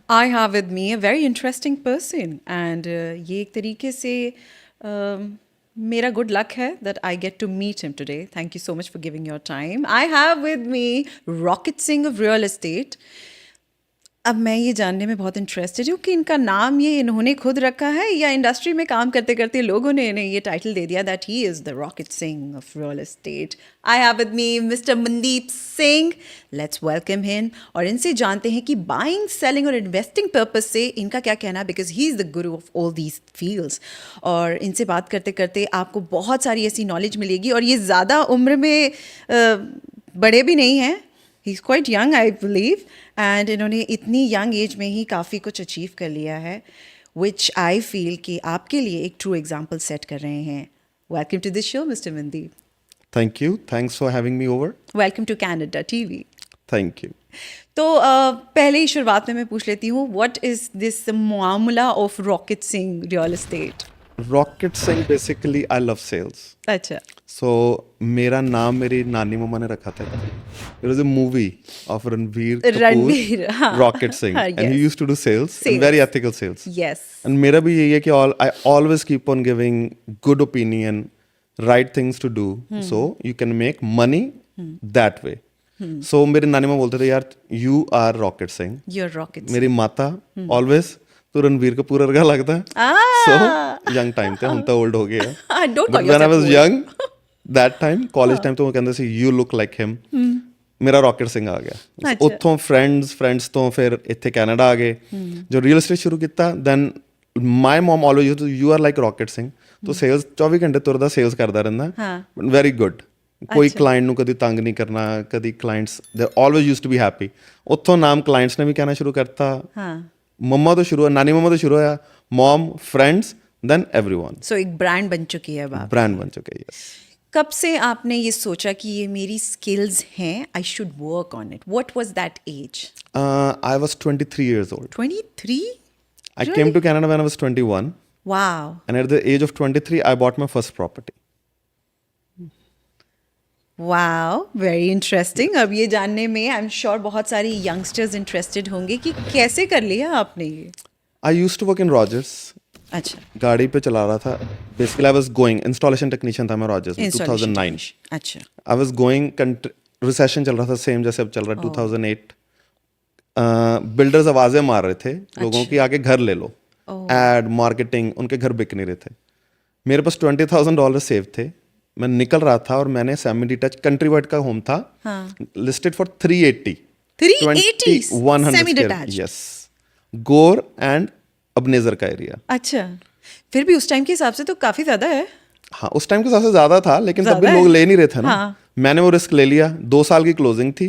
I have with me a very interesting person, and ये एक तरीके से मेरा good luck है that I get to meet him today. Thank you so much for giving your time. I have with me Rocket Singh of Real Estate. अब मैं ये जानने में बहुत इंटरेस्टेड हूँ कि इनका नाम ये इन्होंने खुद रखा है या इंडस्ट्री में काम करते करते लोगों ने इन्हें ये टाइटल दे दिया that he is the rocket Singh of real estate. I have with me mister Mandeep Singh. Let's welcome him और इनसे जानते हैं कि बाइंग, सेलिंग और इन्वेस्टिंग पर्पस से इनका क्या कहना है, because he is the Guru of all these fields. और इनसे बात करते करते आपको बहुत सारी ऐसी नॉलेज मिलेगी और ये ज़्यादा उम्र में बड़े भी नहीं हैं. He is quite young I believe, and इन्होंने इतनी यंग एज में ही काफ़ी कुछ अचीव कर लिया है, विच आई फील कि आपके लिए एक ट्रू एग्जाम्पल सेट कर रहे हैं. Welcome to this show mister Mandeep. Thank you. Thanks for having me over. Welcome to Canada TV. Thank you. तो पहले ही शुरुआत में मैं पूछ लेती हूँ, व्हाट इज़ दिस मामला of rocket Singh real estate? Rocket Singh, basically, I love sales. अच्छा. So, मेरा नाम मेरी नानी मम्मा ने रखा था. There was a movie of Ranveer Ranveer, Kapoor, हाँ. Rocket Singh, हाँ, and he yes. used to do sales, Sales. and very ethical sales. Yes. And मेरा भी यही है कि I always keep on giving good opinion, right things to do, so you can make money that way. So मेरी नानी माँ बोलते थे यार, you are Rocket Singh. You're rocket. मेरी माता always तो रणवीर कपूर वर्गा लगता है. So young time थे, ਹੁਣ ਤਾਂ old ਹੋ ਗਏ ਆ. Don't call But when I yourself was old. young, that time, college time ਤੋਂ ਉਹ ਕਹਿੰਦੇ ਸੀ you look like him. ਮੇਰਾ ਰੌਕਟ ਸਿੰਘ ਆ ਗਿਆ. ਅੱਛਾ. ਉੱਥੋਂ friends ਤੋਂ ਫਿਰ ਇੱਥੇ ਕੈਨੇਡਾ ਆ ਗਏ. ਜੋ ਰੀਅਲ estate ਸ਼ੁਰੂ ਕੀਤਾ, then my mom always used to, you are like Rocket Singh. ਤੋ sales 24 ਘੰਟੇ ਤੁਰਦਾ sales ਕਰਦਾ ਰਹਿੰਦਾ. ਹਾਂ. Very good. ਕੋਈ ਕਲਾਇੰਟ ਨੂੰ ਕਦੀ ਤੰਗ ਨਹੀਂ ਕਰਨਾ, ਕਦੀ ਕਲਾਇੰਟਸ ਦੇ always used to be happy. ਉੱਥੋਂ ਨਾਮ ਕਲਾਇੰਟਸ ਨੇ ਵੀ ਕਹਿਣਾ ਸ਼ੁਰੂ ਕਰਤਾ. हाँ. मम्मा तो शुरू है, नानी मम्मा तो शुरू है, मॉम, फ्रेंड्स, देन एवरीवन. सो एक ब्रांड बन चुकी है अब आप. ब्रांड बन चुके हैं. यस. कब से आपने ये सोचा कि ये मेरी स्किल्स हैं, I should work on it? What was that age? I was 23 years old. 23? I came to Canada when I was 21, wow. and at the age of 23 I bought my first property. Wow, very interesting. अब ये जानने में I am sure बहुत सारी youngsters interested होंगे कि कैसे कर लिया आपने ये. I used to work in Rogers. अच्छा. गाड़ी पे चला रहा था. Basically I was going installation technician था मैं Rogers में 2009. अच्छा. I was going recession चल रहा था, सेम जैसे अब चल रहा है 2008. बिल्डर्स आवाजें मार रहे थे लोगों की, आके घर ले लो, एड मार्केटिंग, उनके घर बिक नहीं रहे थे. मेरे पास $20,000 सेव थे. मैं निकल रहा था और मैंने सेमी डिटैच कंट्री वाइड का होम था, listed for 380. 380 semi square. Detached. Yes. गोर एंड अबनेजर का एरिया. अच्छा. फिर भी उस टाइम के हिसाब से तो काफी ज्यादा है. हाँ, उस टाइम के हिसाब से ज्यादा था, लेकिन तब भी ज्यादा लोग है. ले नहीं रहे थे ना. हाँ. मैंने वो रिस्क ले लिया. 2 साल की क्लोजिंग थी.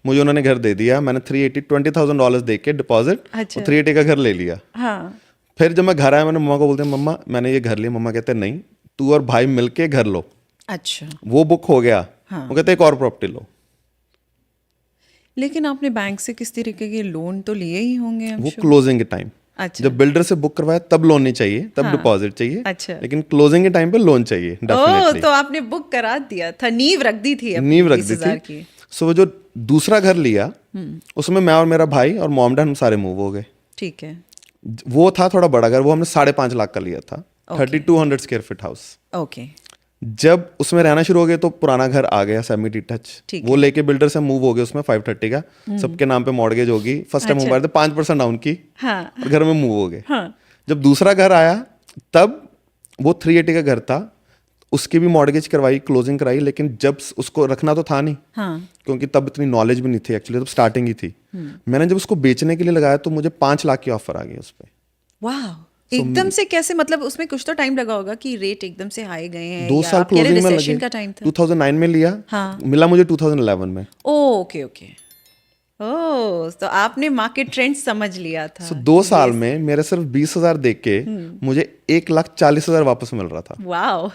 मुझे उन्होंने घर दे दिया. मैंने $20,000 दे के डिपॉजिट, अच्छा. 380 का घर ले लिया. हाँ. फिर जब मैं घर आया, मैंने मम्मा को बोलते, मम्मा मैंने ये घर लिया. मम्मा कहते नहीं, तू और भाई मिलके घर लो. अच्छा. वो बुक हो गया. हाँ. वो कहते एक और प्रॉपर्टी लो. लेकिन आपने बैंक से किस तरीके के लोन तो लिए ही होंगे I'm वो sure. क्लोजिंग के टाइम. अच्छा. जब बिल्डर से बुक करवाया तब लोन नहीं चाहिए, तब डिपॉजिट चाहिए. अच्छा. लेकिन क्लोजिंग के टाइम पे लोन चाहिए डेफिनेटली. तो आपने बुक करा दिया था, नींव रख दी थी अपनी नींव रख दी 20,000 थी. की. सो वो जो दूसरा घर लिया, उसमें मैं और मेरा भाई और मॉम डैड हम सारे मूव हो गए. ठीक है. वो था थोड़ा बड़ा घर, वो हमने 5.5 लाख का लिया था. 3200 स्क्वायर फीट हाउस. ओके. जब उसमें रहना शुरू हो गए तो पुराना घर आ गया सेमी डिटैच. ठीक वो लेके बिल्डर से मूव हो गए उसमें 530 का. सबके नाम पे मॉर्गेज होगी. फर्स्ट टाइम मोबाइल थे 5% डाउन की. हाँ. और घर में मूव हो गए. हाँ. जब दूसरा घर आया तब वो 380 का घर था. उसकी भी मॉर्गेज करवाई, क्लोजिंग कराई, लेकिन जब उसको रखना तो था नहीं. हाँ. क्योंकि तब इतनी नॉलेज भी नहीं थी एक्चुअली, तब स्टार्टिंग ही थी. मैंने जब उसको बेचने के लिए लगाया तो मुझे 5 लाख की ऑफर आ गई उस पर. वाह. एकदम से कैसे, मतलब उसमें कुछ तो टाइम लगा होगा कि रेट एकदम से हाई गए हैं? 2 या साल आपके लिए क्लोजिंग में recession लगे. का टाइम था? 2009 में लिया. हाँ. मिला मुझे 2011 में. Okay okay. ओह, तो आपने मार्केट ट्रेंड समझ लिया था. 2 साल में मेरे सिर्फ 20,000 दे के मुझे 1,40,000 वापस मिल रहा था. वाओ.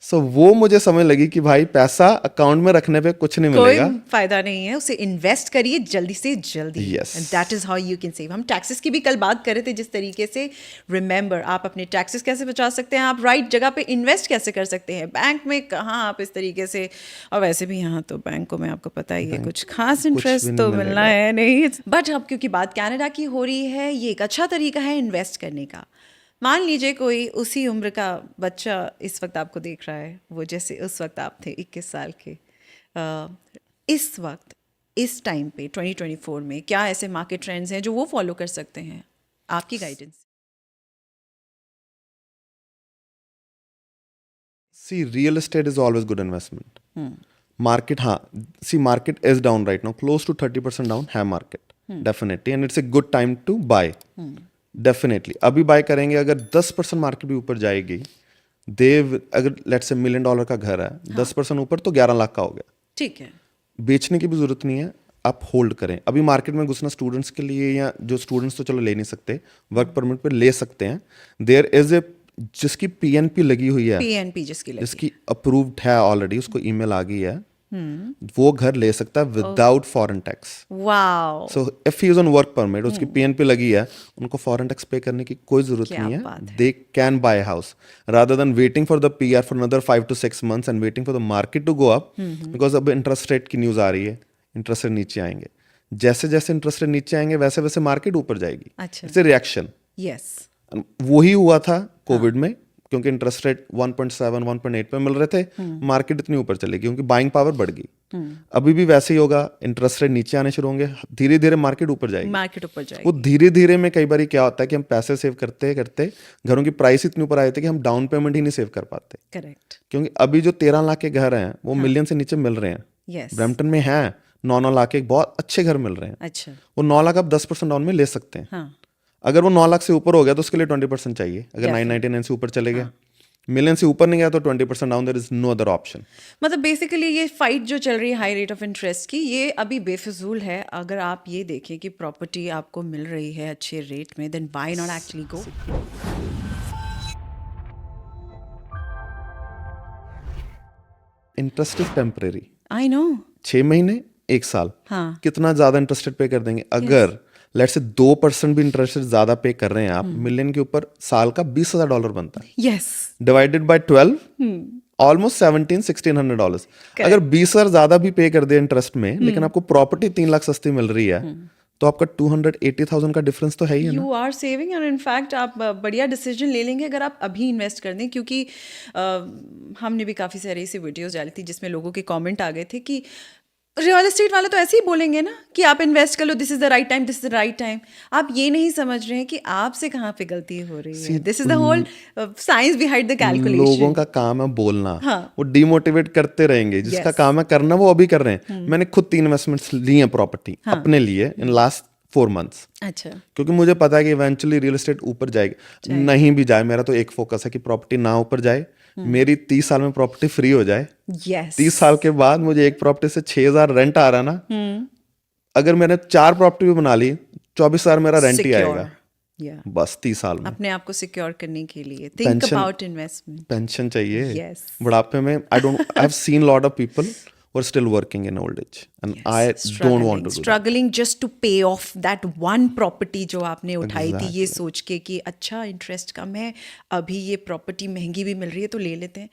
सो वो मुझे समझ लगी कि भाई पैसा अकाउंट में रखने पे कुछ नहीं कोई मिलेगा। फायदा नहीं है, उसे इन्वेस्ट करिए जल्दी से जल्दी। Yes. And that is how you can save. हम टैक्सेस की भी कल बात कर रहे थे जिस तरीके से, रिमेंबर आप अपने टैक्सेस कैसे बचा सकते हैं, आप राइट जगह पे इन्वेस्ट कैसे कर सकते हैं, बैंक में कहाँ आप इस तरीके से। और वैसे भी यहाँ तो बैंकों में आपको पता ही है कुछ खास भी इंटरेस्ट नहीं तो मिलना मिलेगा। है नहीं। बट अब क्योंकि बात कनाडा की हो रही है, ये एक अच्छा तरीका है इन्वेस्ट करने का। मान लीजिए कोई उसी उम्र का बच्चा इस वक्त आपको देख रहा है, वो जैसे उस वक्त आप थे 21 साल के, इस वक्त इस टाइम पे 2024 में क्या ऐसे मार्केट ट्रेंड्स हैं जो वो फॉलो कर सकते हैं, आपकी guidance? See real estate is always good investment. Market, हाँ, see market is down right now, close to 30% down है market definitely, and it's a good time to buy definitely. अभी बाय करेंगे, अगर 10% मार्केट भी ऊपर जाएगी, अगर लेट्स से $1 मिलियन का घर है, 10% ऊपर तो 11 लाख का हो गया। ठीक है, बेचने की भी जरूरत नहीं है, आप होल्ड करें। अभी मार्केट में घुसना स्टूडेंट्स के लिए, या जो स्टूडेंट्स तो चलो ले नहीं सकते, वर्क परमिट पे ले सकते हैं। देयर इज ए, जिसकी पीएनपी लगी हुई है, पीएनपी जिसकी लगी, जिसकी अप्रूव्ड है ऑलरेडी, उसको ईमेल आ गई है, वो घर ले सकता है without foreign tax. Wow, so if he is on work permit, उसकी पीएनपी लगी है, उनको फॉरेन टैक्स पे करने की कोई जरूरत क्या नहीं बात है। They can buy house rather than waiting for the PR for another 5 to 6 months and waiting for the market to go up, because अब इंटरेस्ट रेट की न्यूज आ रही है, इंटरेस्ट रेट नीचे आएंगे। जैसे जैसे इंटरेस्ट रेट नीचे आएंगे वैसे वैसे मार्केट ऊपर जाएगी। अच्छा, इट्स ए रिएक्शन। यस, वही हुआ था कोविड में, क्योंकि इंटरेस्ट रेट 1.7 1.8 पे मिल रहे थे, मार्केट इतनी ऊपर चली गई क्योंकि बाइंग पावर बढ़ गई। अभी भी वैसे ही होगा, इंटरेस्ट रेट नीचे आने शुरू होंगे, धीरे धीरे मार्केट ऊपर जाएगी। मार्केट ऊपर जाएगी। वो धीरे धीरे में कई बार क्या होता है कि हम पैसे सेव करते करते घरों की प्राइस इतनी ऊपर आ जाती है कि हम डाउन पेमेंट ही नहीं सेव कर पाते। करेक्ट, क्योंकि अभी जो 13 लाख के घर हैं वो मिलियन से नीचे मिल रहे हैं। यस, ब्रैम्पटन में है 9 लाख के बहुत अच्छे घर मिल रहे हैं। अच्छा, वो 9 लाख आप 10% डाउन में ले सकते हैं। हाँ, अगर वो 9 लाख से ऊपर हो गया तो उसके लिए 20% चाहिए। अगर Definitely. 999 से ऊपर चले गया, मिलियन से ऊपर नहीं गया तो 20% down, there is no other option. मतलब बेसिकली ये फाइट जो चल रही है हाई रेट ऑफ इंटरेस्ट की, ये अभी बेफिजूल है। अगर आप ये देखें कि प्रॉपर्टी आपको मिल रही है अच्छे रेट में, then why not actually go. Interest is temporary. I know, 6 महीने, 1 साल, हाँ, कितना ज्यादा इंटरेस्ट पे कर देंगे। अगर लेट्स से 2% भी इंटरेस्ट ज्यादा पे कर रहे हैं आप, मिलियन के ऊपर साल का $20,000 बनता है। Yes, divided by 12, almost $1,700-$1,600। अगर 20,000 ज्यादा भी पे कर दे इंटरेस्ट में, लेकिन आपको प्रॉपर्टी 3 लाख सस्ती मिल रही है, तो आपका 280,000 का डिफरेंस तो है ही है ना। यू आर सेविंग, और इनफैक्ट आप बढ़िया डिसीजन ले लेंगे अगर आप अभी इन्वेस्ट कर दें। क्योंकि हमने भी काफ़ी सारी ऐसी वीडियोस डाली थी जिसमें लोगों के कमेंट आ गए थे कि रियल एस्टेट वाले तो ऐसे ही बोलेंगे ना कि आप इन्वेस्ट कर लो, this is the right time, this is the right time. आप ये नहीं समझ रहे हैं कि आपसे कहाँ पे गलती हो रही है। This is the whole science behind the calculation. लोगों का काम है बोलना, हाँ, वो डिमोटिवेट करते रहेंगे। जिसका Yes. काम है करना वो अभी कर रहे हैं। मैंने खुद 3 इन्वेस्टमेंट्स ली हैं प्रॉपर्टी अपने लिए इन लास्ट 4 months, अच्छा, क्योंकि मुझे पता है कि इवेंचुअली रियल एस्टेट ऊपर जाएगी। नहीं भी जाए, मेरा तो एक फोकस है कि प्रॉपर्टी ना ऊपर जाए, मेरी 30 साल में प्रॉपर्टी फ्री हो जाए। यस, 30 साल के बाद मुझे एक प्रॉपर्टी से 6,000 रेंट आ रहा ना, अगर मैंने 4 प्रॉपर्टी भी बना ली, 24,000 मेरा रेंट ही आएगा या बस 30 साल में। अपने आप को सिक्योर करने के लिए थिंक अबाउट इन्वेस्टमेंट। पेंशन चाहिए Yes. बुढ़ापे में। I have seen lot of people who are still working in old age, and I don't want to do that. Struggling just to pay off that one property जो आपने उठाई थी, ये सोच के कि अच्छा इंटरेस्ट कम है, अभी ये प्रॉपर्टी महंगी भी मिल रही है तो ले लेते हैं।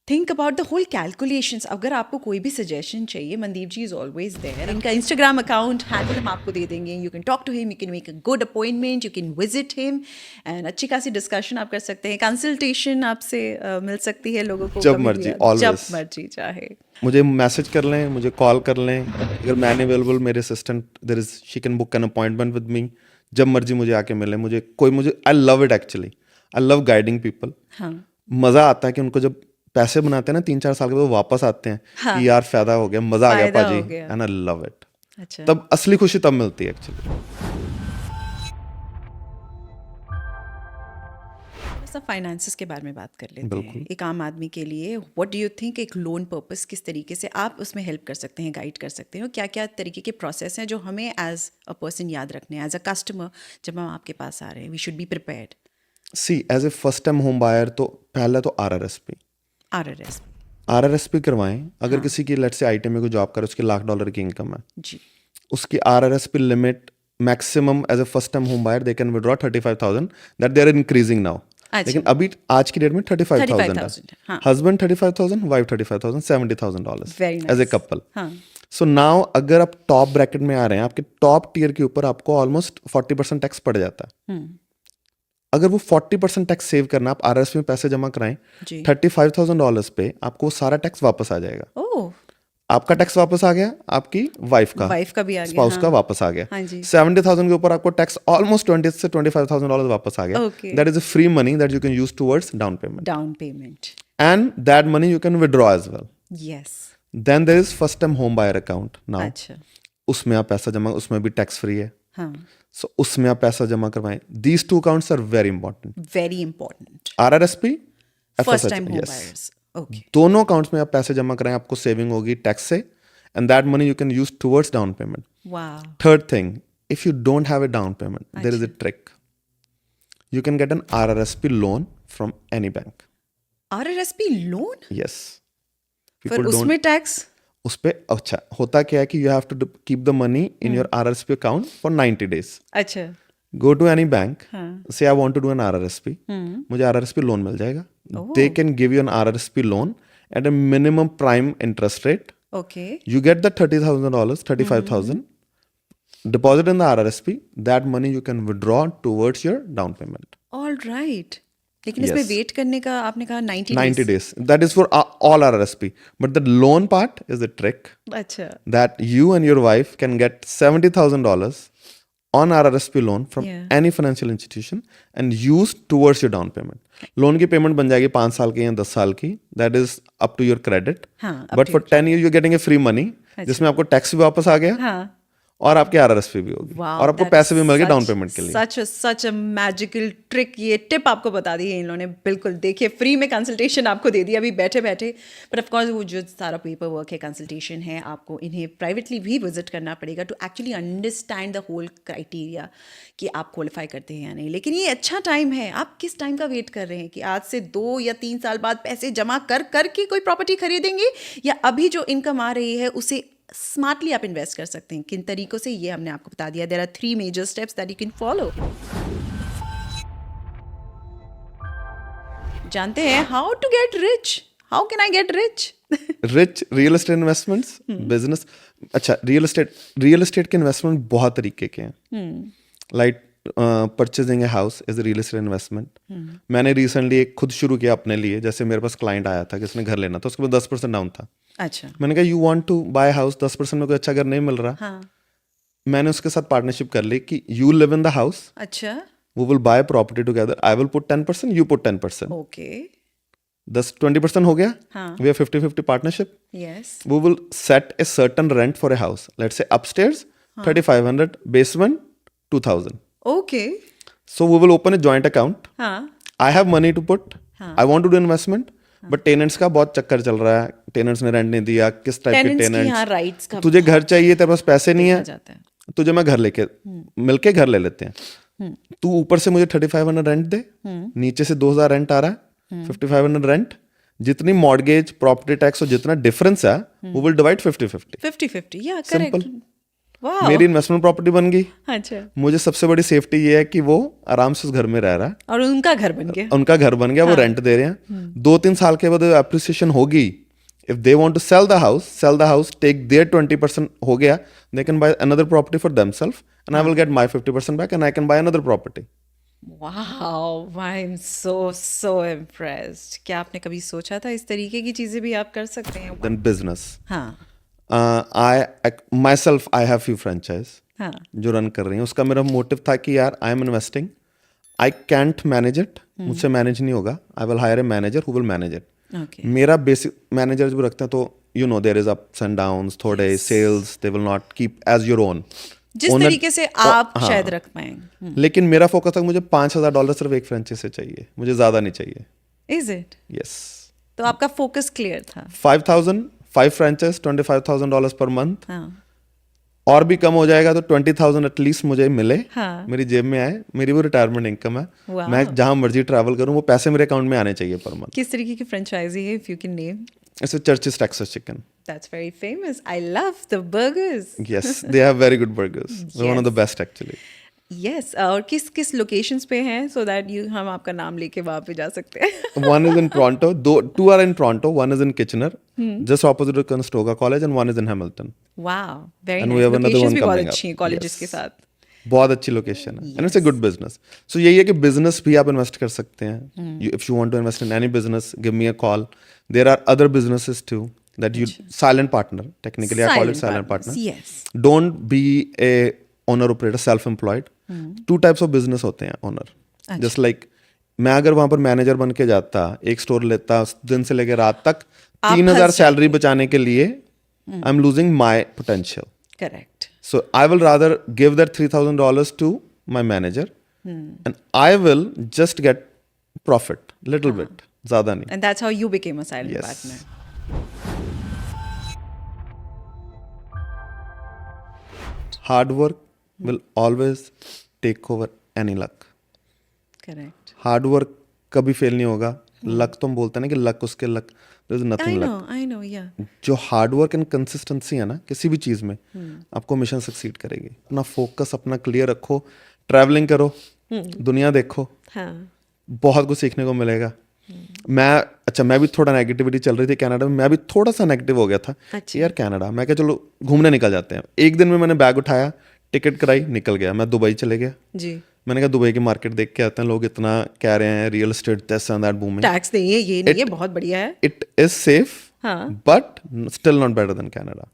Think about the whole calculations. अगर आपको कोई भी सजेशन चाहिए, Mandeep ji is always there. इनका इंस्टाग्राम अकाउंट हैंडल हम आपको दे देंगे। You can talk to him, you can make a good appointment, you can visit him and अच्छी खासी डिस्कशन आप कर सकते हैं। कंसल्टेशन आपसे मिल सकती है लोगों को जब कभी भी मर्जी, जब always. मर्जी चाहे। मुझे मैसेज कर लें, मुझे कॉल कर लें। अगर मैं अवेलेबल, मेरे assistant there is, she can book an appointment with me. जब मर्जी मुझे आके मिले। मुझे I love it actually. I love guiding people. हाँ, मजा आता है कि उनको जब पैसे बनाते हैं ना 3-4 साल के बाद, वो वापस आते हैं कि यार फायदा हो गया, मजा आ गया फायदा पाजी, हो गया। And I love it. अच्छा, तब असली खुशी तब मिलती है एक्चुअली। फाइनेंसेस के बारे में बात कर लेते हैं। एक आम आदमी के लिए व्हाट डू यू थिंक, एक लोन पर्पस किस तरीके से आप उसमें हेल्प कर सकते हैं, गाइड कर सकते हैं, और क्या क्या तरीके के प्रोसेस हैं जो हमें एज अ पर्सन याद रखने हैं, एज अ कस्टमर जब हम आपके पास आ रहे हैं, we should be prepared. See as a first time home buyer, तो पहले तो RRSP RRS RRSP करवाएं। अगर किसी की लेट्स से आईटी में कोई जॉब करे, उसकी $1,00,000 की इनकम है, जी उसकी RRSP limit maximum as a first time home buyer they can withdraw 35,000, that they are increasing now. अच्छा। लेकिन अभी आज की डेट में 35,000 है। 35,000 हाँ। Husband 35,000, wife 35,000, $70,000 very as a nice couple. हाँ सो नाउ अगर आप टॉप ब्रैकेट में आ रहे हैं, आपके टॉप टियर के ऊपर आपको ऑलमोस्ट 40% टैक्स पड़ जाता है। अगर वो 40% टैक्स सेव करना, आप RRSP में पैसे जमा कराएं, जी $35,000 पे आपको वो सारा टैक्स वापस आ जाएगा। ओह आपका टैक्स वापस आ गया, आपकी वाइफ का वाइफ का भी आ गया स्पाउस हाँ का वापस आ गया। हाँ जी 70,000 के ऊपर आपको टैक्स ऑलमोस्ट 20 से $25,000 वापस आ गया। Okay. That is a free money that you can use towards down payment, down payment and that money you can withdraw as well. Yes then there is first time home buyer account now. अच्छा उसमें आप पैसा जमा, उसमें भी tax free है। हाँ सो उसमें आप पैसा जमा करवाएं। These two accounts are very important. Very important RRSP, first FSH, time home yes. Buyers okay दोनों अकाउंट्स में आप पैसे जमा कराएं, आपको सेविंग होगी टैक्स से, and that money you can use towards down payment. वाह Third thing, if you don't have a down payment, there is a trick. You can get an RRSP loan from any bank. RRSP loan Yes. पर People don't. उसमें tax उस पे अच्छा होता क्या है कि you have to keep the money in your RRSP account for 90 days. अच्छा Go to any bank. हाँ Say I want to do an RRSP. मुझे RRSP लोन मिल जाएगा. They can give you an RRSP loan at a minimum prime interest rate. Okay You get the $30,000, 35,000. Deposit in the RRSP. That money you can withdraw towards your down payment. All right लेकिन इसमें Yes. Wait करने का आपने कहा 90 90 days days. That is for all RRSP. But the loan part is the trick अच्छा that you and your wife can get $70,000 on RRSP loan from Yeah. any financial institution and use towards your down payment. Loan की payment बन जाएगी 5 साल की या 10 साल की. That is up to your credit. हाँ, up But to for 10 years you're getting a free money जिसमें आपको टैक्स भी वापस आ गया हाँ और आपकी RRSP भी होगी Wow, और आपको that पैसे is भी मिल गए डाउन such- पेमेंट के लिए. such a magical trick ये टिप आपको बता दी है इन्होंने बिल्कुल देखिए फ्री में कंसल्टेशन आपको दे दी अभी बैठे बैठे बट ऑफ कोर्स वो जो सारा पेपर वर्क है कंसल्टेशन है आपको इन्हें प्राइवेटली भी विजिट करना पड़ेगा to actually understand the whole criteria कि आप क्वालिफाई करते हैं या नहीं लेकिन ये अच्छा टाइम है आप किस टाइम का वेट कर रहे हैं कि आज से 2 या 3 साल बाद पैसे जमा कर के कोई प्रॉपर्टी खरीदेंगे या अभी जो इनकम आ रही है उसे स्मार्टली आप इन्वेस्ट कर सकते हैं किन तरीकों से ये हमने आपको बता दिया there are 3 major steps that you can follow जानते हैं how to get rich how can I get rich rich real estate investments business. अच्छा, रियल एस्टेट के इन्वेस्टमेंट बहुत तरीके के हैं. Like purchasing a house is real estate investment. मैंने recently एक खुद शुरू किया अपने लिए. जैसे मेरे पास क्लाइंट आया था कि उसने घर लेना था, उसके पास 10% डाउन था. अच्छा मैंने कहा you want to buy house, 10% में कोई अच्छा घर नहीं मिल रहा. हाँ मैंने उसके साथ पार्टनरशिप कर ली कि you live in the house, अच्छा we will buy property together, I will put 10%, you put 10%. Okay 20% हो गया. हाँ we have 50-50 partnership. Yes We will set a certain rent for a house. Let's say upstairs 3,500, basement 2,000. Okay So we will open a joint account. हाँ I have money to put. I want to do investment. But tenants का बहुत चक्कर चल रहा है. Tenants ने rent नहीं दिया, किस टाइप के टेनेंट्स की यहाँ टेनेंट्स. राइट्स का तुझे घर चाहिए, तेरे पास पैसे नहीं आ है, जाता है तुझे मैं घर लेके मिलके घर ले लेते हैं. तू ऊपर से मुझे 3,500 रेंट दे, नीचे से 2,000 रेंट आ रहा है, 5,500 रेंट. जितनी मॉर्गेज, प्रॉपर्टी टैक्स और जितना डिफरेंस है वो विल डिवाइड 50-50. 50-50 या Simple. करेक्ट वाह मेरी इन्वेस्टमेंट प्रॉपर्टी बन गई. अच्छा मुझे सबसे बड़ी सेफ्टी ये है कि वो आराम से उस घर में रह रहा है, और उनका घर बन गया उनका घर बन गया, वो रेंट दे रहे हैं. 2-3 साल के बाद एप्रिसिएशन होगी. If they want to sell the house, take their 20% हो गया, they can buy another property for themselves and I will get my 50% back and I can buy another property. Wow I am so impressed क्या आपने कभी सोचा था इस तरीके की चीजें भी आप कर सकते हैं देन बिजनेस. हाँ I myself I have few franchise हाँ जो रन कर रही हैं. उसका मेरा मोटिव था कि यार I am investing, I can't manage it, मुझसे मैनेज नहीं होगा, I will hire a manager who will manage it. Okay मेरा बेसिक मैनेजर जब रखते हैं तो you know there is ups and downs, थोड़े sales they will not keep as your own. जिस तरीके से आप शायद रख पाए लेकिन मेरा फोकस था मुझे $5,000 सिर्फ एक फ्रेंचाइज से चाहिए, मुझे ज्यादा नहीं चाहिए. इज इट यस, तो आपका फोकस क्लियर था 5,000, 5 franchise, $25,000 per month. हाँ और भी कम हो जाएगा तो 20,000 एटलीस्ट मुझे मिले, हाँ। मेरी जेब में आए, मेरी वो रिटायरमेंट इनकम है, Wow. मैं जहाँ मर्जी ट्रैवल करूँ वो पैसे मेरे अकाउंट में आने चाहिए पर मंथ. किस तरीके की फ्रेंचाइजी है, if you can name? It's a Church's Texas Chicken. That's very famous. I love the burgers. Yes, they have very good burgers. They're one of the Yes. best actually. Yes. और किस किस locations पे हैं, so that हम आपका नाम लेके वहाँ पे जा सकते हैं. One is in Toronto, two are in Toronto, one is in Kitchener, just opposite of Conestoga College, and one is in Hamilton. Wow, very And nice. we have another Locations one भी बहुत coming up. अच्छी हैं colleges के Yes. साथ. बहुत अच्छी location है, and it's a good business. So यही है कि बिजनेस भी आप इन्वेस्ट कर सकते हैं. If you want to invest in any business, give me a call. There are other businesses to that you silent partner, technically I call it silent partner. Yes. Don't be a owner operator, self employed. Two types of business होते हैं owner. Just like मैं अगर वहां पर manager बन के जाता, एक स्टोर लेता, उस दिन से लेकर रात तक 3,000 सैलरी बचाने के लिए I am losing my potential. Correct. So I will rather give that $3,000 to my manager, and I will just get profit, little bit, ज़्यादा नहीं. And that's how you became a silent Yes. partner. Hard work will always take over any luck. Correct. Hard work कभी fail नहीं होगा. Luck तो हम बोलते हैं ना कि लक उसके luck, there is I nothing luck. know, I know, yeah. जो हार्ड वर्क एंड कंसिस्टेंसी है ना किसी भी चीज़ में, आपको मिशन सक्सीड करेगी. अपना फोकस अपना क्लियर रखो, ट्रैवलिंग करो, दुनिया देखो, हाँ. बहुत कुछ सीखने को मिलेगा. मैं भी थोड़ा नेगेटिविटी चल रही थी कनाडा में, मैं भी थोड़ा सा नेगेटिव हो गया था. अच्छा. यार कनाडा, मैं क्या चलो घूमने निकल जाते हैं. एक दिन में मैंने बैग उठाया, टिकट कराई, निकल गया. मैं दुबई चले गया. जी. मैंने कहा दुबई की मार्केट देख के आते हैं, लोग इतना कह रहे हैं real estate this and that booming. Tax नहीं है, ये नहीं है, बहुत बढ़िया है. इट इज सेफ, हाँ. But still not better than Canada.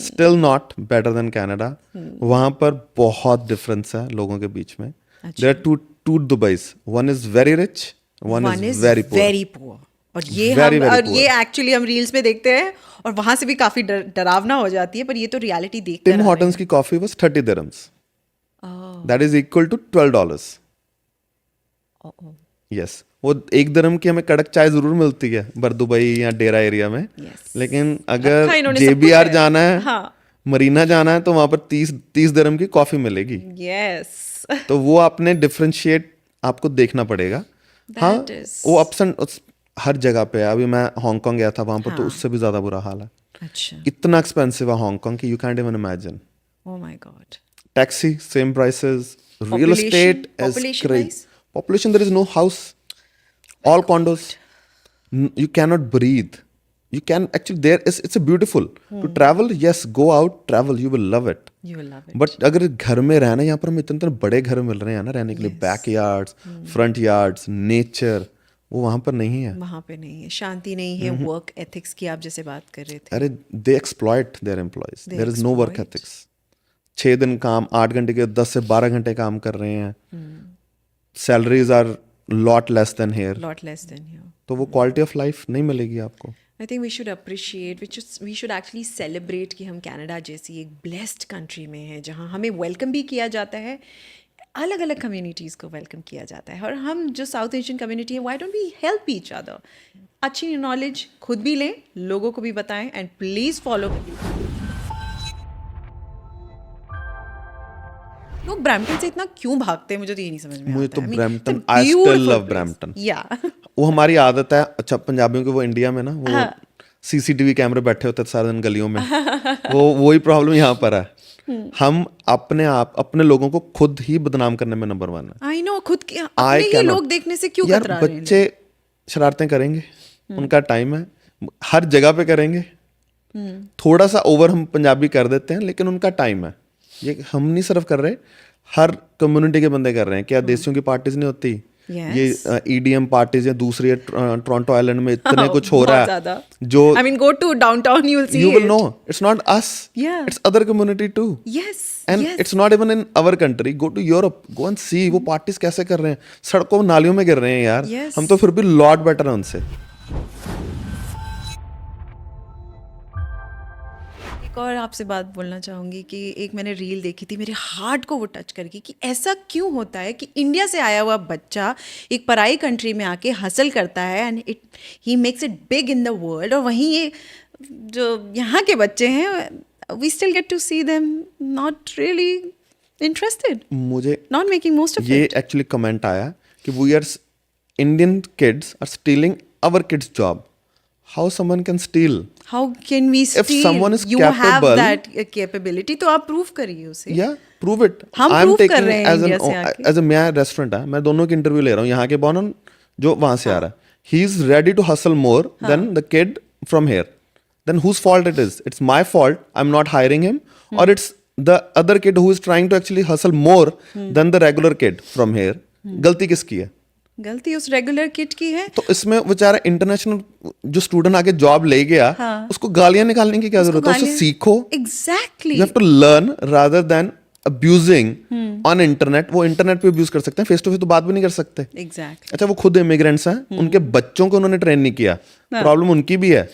Still not better than Canada. वहां पर बहुत डिफरेंस है लोगों के बीच में. There are two Dubais. One is very rich, one is very poor. Very poor. और ये Very, हम very और ये एक्चुअली हम रील्स में देखते हैं और वहां से भी काफी डरावना हो जाती है, पर ये तो रियलिटी देखते टिम हॉर्टन्स की coffee was 30 dirhams. That is equal to $12. Yes, वो 1 dirham की हमें कड़क चाय जरूर मिलती है बर दुबई या डेरा एरिया में. Yes. लेकिन रखा अगर इन्होंने सब JBR कुछ है. जाना है, हाँ. मरीना जाना है, तो वहां पर 30 dirham की कॉफी मिलेगी. यस. तो वो आपने डिफरेंशिएट आपको देखना पड़ेगा. हाँ, वो अप्स एंड हर जगह पे है. अभी मैं हांगकांग गया था, वहां पर तो उससे भी ज्यादा बुरा हाल है. अच्छा. इतना एक्सपेंसिव है हांगकांग की you can't even imagine. Oh my God. Taxi, same prices. Real Population? estate is Population crazy. wise? Population, there is no house. All condos. You cannot breathe. You can actually it's a beautiful to travel. Yes, go out, travel. You will love it. You will love it. But अगर घर में रहना, यहाँ पर हमें इतने बड़े घर मिल रहे हैं ना रहने के लिए, back yards, front yards, nature, वो वहां पर नहीं है. वहां पे नहीं है, शांति नहीं है. वर्क एथिक्स की आप जैसे बात कर रहे थे. अरे they exploit their employees. There is no work exploit. Ethics. 6 दिन काम, 8 घंटे के 10 से 12 घंटे काम कर रहे हैं. Salaries are lot less than here. Lot less than here. तो वो क्वालिटी ऑफ लाइफ नहीं मिलेगी आपको. I think we should appreciate, we should actually celebrate कि हम कनाडा जैसी एक ब्लेस्ड कंट्री में हैं जहाँ हमें वेलकम भी किया जाता है, अलग अलग कम्युनिटीज़ को वेलकम किया जाता है. और हम जो साउथ एशियन कम्युनिटी है, why don't we help each other. अच्छी नॉलेज खुद भी लें, लोगों को भी बताएं, एंड प्लीज़ फॉलो. लोग ब्रैम्पटन से इतना क्यों भागते हैं, मुझे तो ये नहीं समझ में मुझे आता तो है. Brampton, I still love Brampton. या. वो हमारी आदत है. अच्छा, पंजाबियों के वो इंडिया में ना वो CCTV कैमरे बैठे होते हैं सारे दिन गलियों में. वही प्रॉब्लम यहाँ पर है. हम अपने लोगों को खुद ही बदनाम करने में नंबर 1 है. I no. खुद के अपने ही लोग देखने से क्यों यार, कतरा रहे हैं. बच्चे शरारतें करेंगे, उनका टाइम है, हर जगह पे करेंगे. थोड़ा सा ओवर हम पंजाबी कर देते हैं, लेकिन उनका टाइम है. ये हम नहीं सिर्फ कर रहे, हर कम्युनिटी के बंदे कर रहे हैं. क्या देसियों की पार्टीज नहीं होती? Yes. ये EDM पार्टीज या दूसरी टोरंटो आइलैंड में इतने कुछ हो रहा है जो I mean, go to downtown, you will see you will it. know it's not us. Yeah. It's other community too. Yes. And yes. it's not even in our country. Go to Europe, go and see वो parties कैसे कर रहे हैं. सड़कों नालियों में गिर रहे हैं यार. Yes. हम तो फिर भी लॉट बेटर हैं उनसे. एक और आपसे बात बोलना चाहूँगी कि एक मैंने रील देखी थी, मेरे हार्ट को वो टच कर गई कि ऐसा क्यों होता है कि इंडिया से आया हुआ बच्चा एक पराई कंट्री में आके हासिल करता है and he makes it big in the world, और वहीं ये जो यहाँ के बच्चे हैं we still get to see them not really interested, मुझे not making most of ये it. एक्चुअली कमेंट आया कि we are Indian kids are stealing our kids job. How someone can steal? How can we steal? someone is You have capable- that capability, तो आप prove करिए उसे. या prove it. हम I am prove कर taking रहे हैं as India से आके. एज मैं रेस्टोरेंट है, मैं दोनों की इंटरव्यू ले रहा हूँ, यहाँ के बॉर्न जो वहां से आ रहा है. He is ready to hustle more than the kid from here. Then whose fault it is? It's my fault, I am not hiring him, और it's the other kid who is trying to actually hustle more than the regular kid from here. गलती किसकी है? गलती उस regular kid की है. तो इसमें बेचारा इंटरनेशनल जो स्टूडेंट आके जॉब ले गया, उसको गालियां निकालने की क्या जरूरत है? उससे सीखो. Exactly. You have to learn rather than abusing on internet. वो इंटरनेट पे अब्यूज कर सकते हैं, फेस टू फेस तो बात भी नहीं कर सकते. Exactly. अच्छा, वो खुद इमिग्रेंट्स हैं, उनके बच्चों को उन्होंने ट्रेन नहीं किया, प्रॉब्लम उनकी भी है.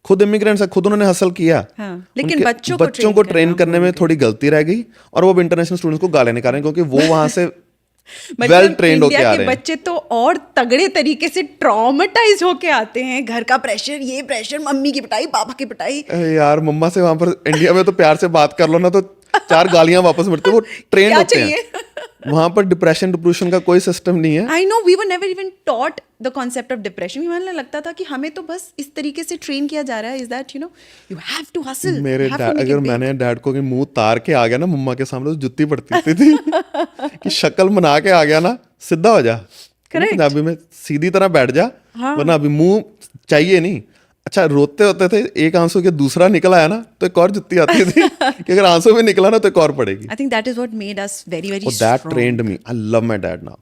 खुद इमिग्रेंट्स है, खुद उन्होंने हसल किया. हाँ, लेकिन उनके बच्चों को ट्रेन करने में थोड़ी गलती रह गई, और वो इंटरनेशनल स्टूडेंट्स को गालियां निकाल रहे हैं क्योंकि वो वहां से वेल ट्रेन्ड होके आ इंडिया के रहे हैं. बच्चे तो और तगड़े तरीके से ट्रॉमेटाइज होके आते हैं. घर का प्रेशर, ये प्रेशर, मम्मी की पिटाई, पापा की पिटाई. अरे यार, मम्मा से वहां पर इंडिया में तो प्यार से बात कर लो ना, तो 4 गालियां वापस मिलती है. वो ट्रेंड क्या होते हैं. चाहिए? वहां पर डिप्रेशन का कोई सिस्टम नहीं है. I know, we were never even taught the concept of depression. हमें लगता था कि हमें तो बस इस तरीके से ट्रेन किया जा रहा है, is that you have to hustle. मेरे डैड, अगर मैंने डैड को कि मुंह तार के आ गया ना मम्मा के सामने, तो जुत्ती पड़ती थी कि शक्ल बना के आ गया ना, सीधा हो जा. Correct. पंजाबी में सीधी तरह बैठ जा, हाँ. वरना अभी मुंह चाहिए नहीं. अच्छा, रोते होते थे, एक आंसू के दूसरा निकल आया ना तो एक और जुत्ती आती थी कि अगर आंसू में निकला ना तो एक और पड़ेगी. I think that is what made us very very that trained me. I love my dad now.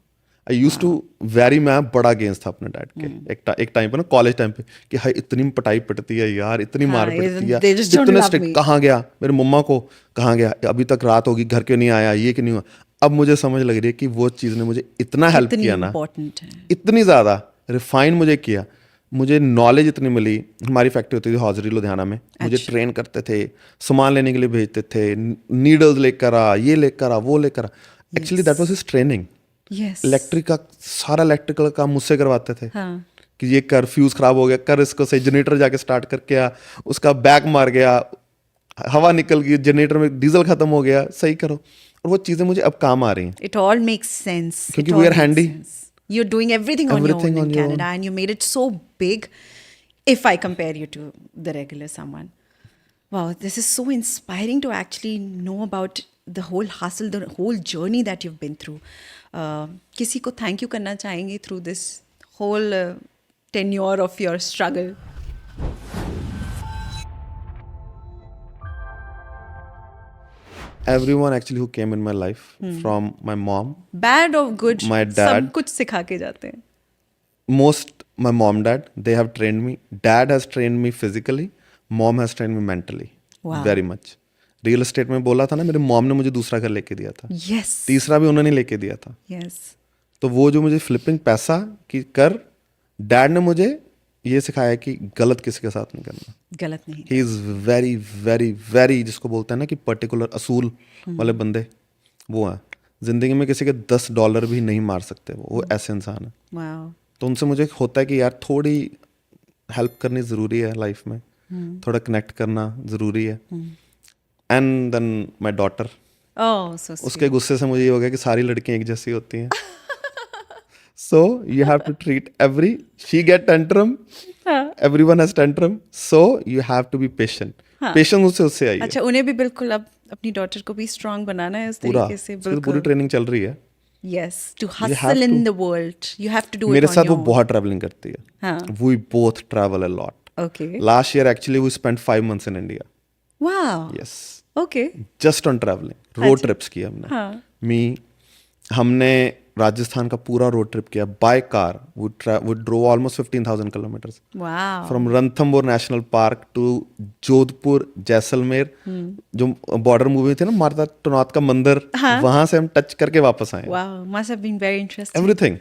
I use to very, मैं बड़ा अगेंस्ट था अपने डैड के एक टाइम पे ना, कॉलेज टाइम पे, कि हाय इतनी पटाई पिटती है यार, इतनी मार पिटती है, इतने स्ट्रिक्ट. कहाँ गया मेरे मम्मा को, कहाँ गया, अभी तक रात होगी, घर क्यों नहीं आया, ये क्यों नहीं हुआ. अब मुझे समझ लग रही है कि वो चीज़ ने मुझे इतना हेल्प किया ना, इतनी ज़्यादा रिफाइन मुझे किया. मुझे नॉलेज इतनी मिली. हमारी फैक्ट्री होती थी हॉजरी लुधियाना में, मुझे ट्रेन करते थे, सामान लेने के लिए भेजते थे, नीडल्स लेकर आ, ये लेकर आ, वो लेकर आ. Actually that was his training. Electric का सारा इलेक्ट्रिकल काम मुझसे करवाते थे. कि ये कर, फ्यूज खराब हो गया, कर इसको सही, जनरेटर जाके स्टार्ट करके आ, उसका बैक मार गया, हवा निकल गई, जनरेटर में डीजल खत्म हो गया, सही करो. और वो चीज़ें मुझे अब काम आ रही हैं. इट ऑल मेक्स सेंस क्योंकि we are handy. You're doing everything on your own in Canada, and you made it so big. If I compare you to the regular someone, wow, this is so inspiring to actually know about the whole hustle, the whole journey that you've been through. किसी को thank you करना चाहेंगे through this whole tenure of your struggle? Everyone actually who came in my life, from my mom, Bad or good, my dad, सब कुछ सिखा के जाते हैं. most my mom, dad, they have trained me. Dad has trained me physically, mom has trained me mentally. Wow. Very much. Real estate में बोला था ना, मेरी मॉम ने मुझे दूसरा घर लेके दिया था. Yes. तीसरा भी उन्होंने लेके दिया था. Yes. तो वो जो मुझे फ्लिपिंग पैसा की कर, डैड ने मुझे ये सिखाया कि गलत किसी के साथ नहीं करना. गलत नहीं. He is very very very, जिसको बोलते हैं ना कि पर्टिकुलर असूल वाले बंदे, वो हैं. जिंदगी में किसी के $10 भी नहीं मार सकते. वो ऐसे इंसान है. Wow. तो उनसे मुझे होता है कि यार थोड़ी हेल्प करनी ज़रूरी है लाइफ में, थोड़ा कनेक्ट करना ज़रूरी है. And then my daughter, Oh, so sweet. उसके गुस्से से मुझे ये हो गया कि सारी लड़कियां एक जैसी होती हैं. So you have to treat every, she get tantrum, everyone has tantrum, so you have to be patient. Patience उससे आई है. अच्छा, उन्हें भी बिल्कुल अब अपनी डॉटर को भी स्ट्रांग बनाना है उस पूरा, तरीके से. उसकी बिल्कुल. पूरी ट्रेनिंग चल रही है. Yes, to hustle in the world, you have to do मेरे it on साथ your वो own. बहुत ट्रैवलिंग करती है. हाँ. We both travel a lot. Okay. Last year actually we spent 5 months in India. Wow. Yes. Okay. Just on traveling. Road trips किए हमने. हाँ. हमने राजस्थान का पूरा रोड ट्रिप किया by car. We drove almost 15,000 kilometers. Wow. From Ranthambore National Park to Jodhpur, Jaisalmer. जो border movie थी ना, माता टोनाथ का मंदिर, वहां से हम टच करके वापस आए. Wow, must have been very interesting. Everything.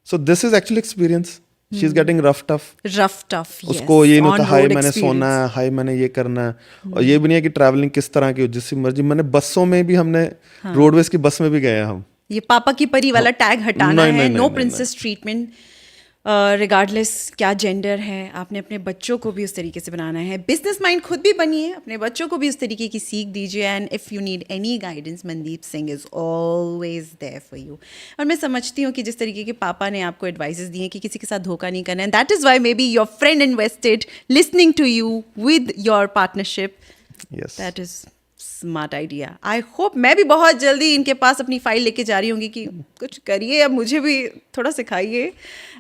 So this is actually experience. She's getting rough tough. Rough tough. Yes. उसको ये नहीं होता हाय On-road मैंने experience. सोना है, हाय मैंने ये करना है. और ये भी नहीं है कि ट्रैवलिंग किस तरह की हो, जिसकी मर्जी. मैंने बसों में भी, हमने रोडवेज की बस में भी गए हैं हम. ये पापा की परी वाला टैग हटाना नहीं, है. नहीं, नो नहीं, प्रिंसेस ट्रीटमेंट. रिगार्डलेस क्या जेंडर है, आपने अपने बच्चों को भी उस तरीके से बनाना है, बिजनेस माइंड खुद भी बनिए, अपने बच्चों को भी उस तरीके की सीख दीजिए. And if you need any guidance, Mandeep Singh is always there for you. और मैं समझती हूँ कि जिस तरीके के पापा ने आपको एडवाइसेस दिए हैं कि किसी के साथ धोखा नहीं करना है, that is why maybe your friend invested listening to you with your partnership. Yes. That is smart idea. I hope मैं भी बहुत जल्दी इनके पास अपनी फाइल लेके जा रही होंगी कि कुछ करिए, अब मुझे भी थोड़ा सिखाइए.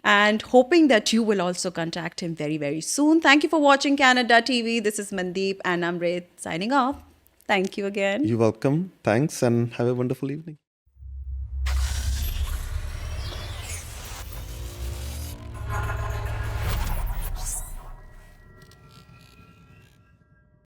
And hoping that you will also contact him very very soon. Thank you for watching Canada TV. This is Mandeep and Amrit signing off. Thank you again. You're welcome. Thanks and have a wonderful evening.